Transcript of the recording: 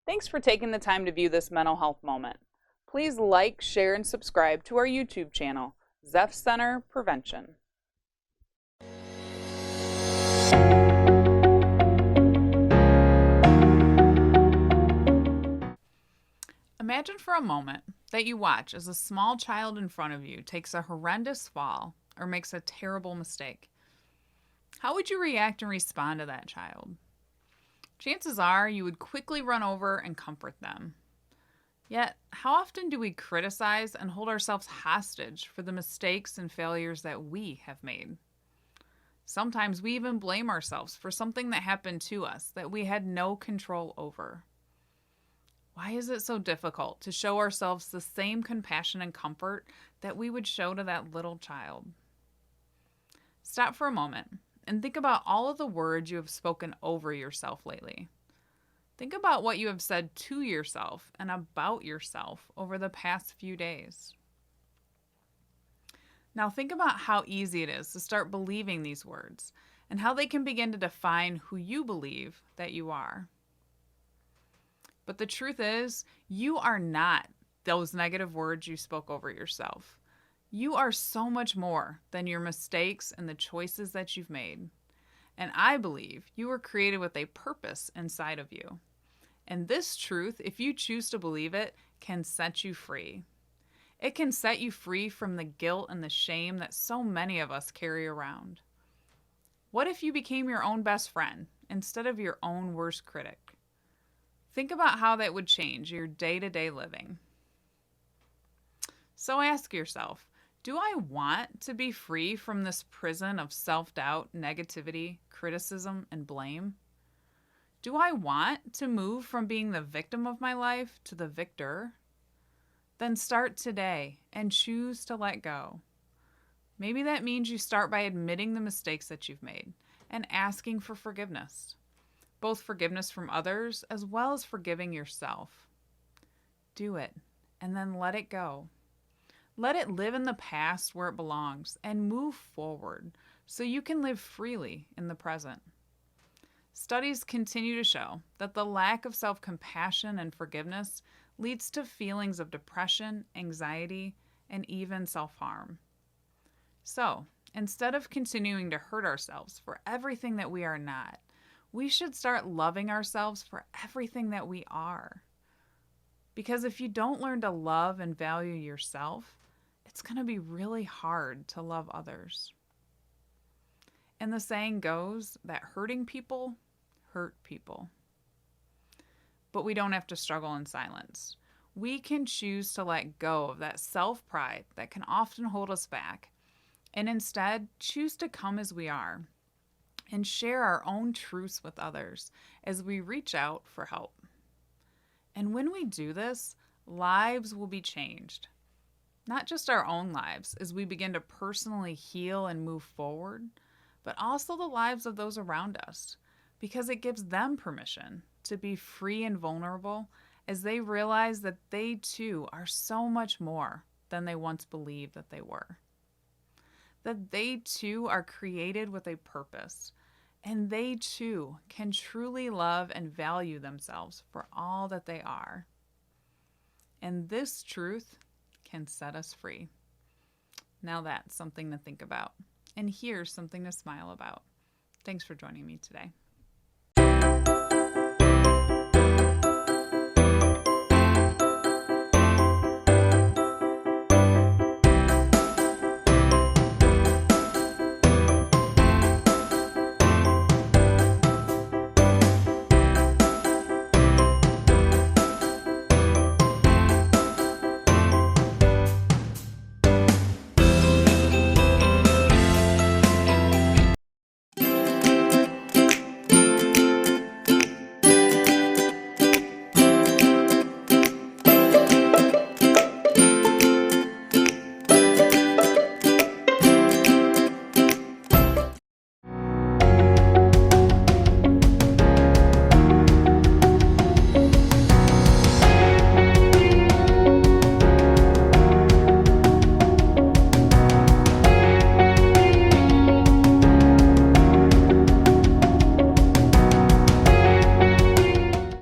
Thanks for taking the time to view this mental health moment. Please like, share, and subscribe to our YouTube channel, Zeph Center Prevention. Imagine for a moment that you watch as a small child in front of you takes a horrendous fall or makes a terrible mistake. How would you react and respond to that child? Chances are you would quickly run over and comfort them. Yet, how often do we criticize and hold ourselves hostage for the mistakes and failures that we have made? Sometimes we even blame ourselves for something that happened to us that we had no control over. Why is it so difficult to show ourselves the same compassion and comfort that we would show to that little child? Stop for a moment and think about all of the words you have spoken over yourself lately. Think about what you have said to yourself and about yourself over the past few days. Now think about how easy it is to start believing these words and how they can begin to define who you believe that you are. But the truth is, you are not those negative words you spoke over yourself. You are so much more than your mistakes and the choices that you've made. And I believe you were created with a purpose inside of you. And this truth, if you choose to believe it, can set you free. It can set you free from the guilt and the shame that so many of us carry around. What if you became your own best friend instead of your own worst critic? Think about how that would change your day-to-day living. So ask yourself, do I want to be free from this prison of self-doubt, negativity, criticism, and blame? Do I want to move from being the victim of my life to the victor? Then start today and choose to let go. Maybe that means you start by admitting the mistakes that you've made and asking for forgiveness. Both forgiveness from others as well as forgiving yourself. Do it and then let it go. Let it live in the past where it belongs and move forward so you can live freely in the present. Studies continue to show that the lack of self-compassion and forgiveness leads to feelings of depression, anxiety, and even self-harm. So, instead of continuing to hurt ourselves for everything that we are not, we should start loving ourselves for everything that we are. Because if you don't learn to love and value yourself, it's going to be really hard to love others. And the saying goes that hurting people hurt people. But we don't have to struggle in silence. We can choose to let go of that self-pride that can often hold us back, and instead choose to come as we are and share our own truths with others as we reach out for help. And when we do this, lives will be changed. Not just our own lives as we begin to personally heal and move forward, but also the lives of those around us, because it gives them permission to be free and vulnerable as they realize that they too are so much more than they once believed that they were. That they too are created with a purpose, and they too can truly love and value themselves for all that they are. And this truth can set us free. Now that's something to think about. And here's something to smile about. Thanks for joining me today.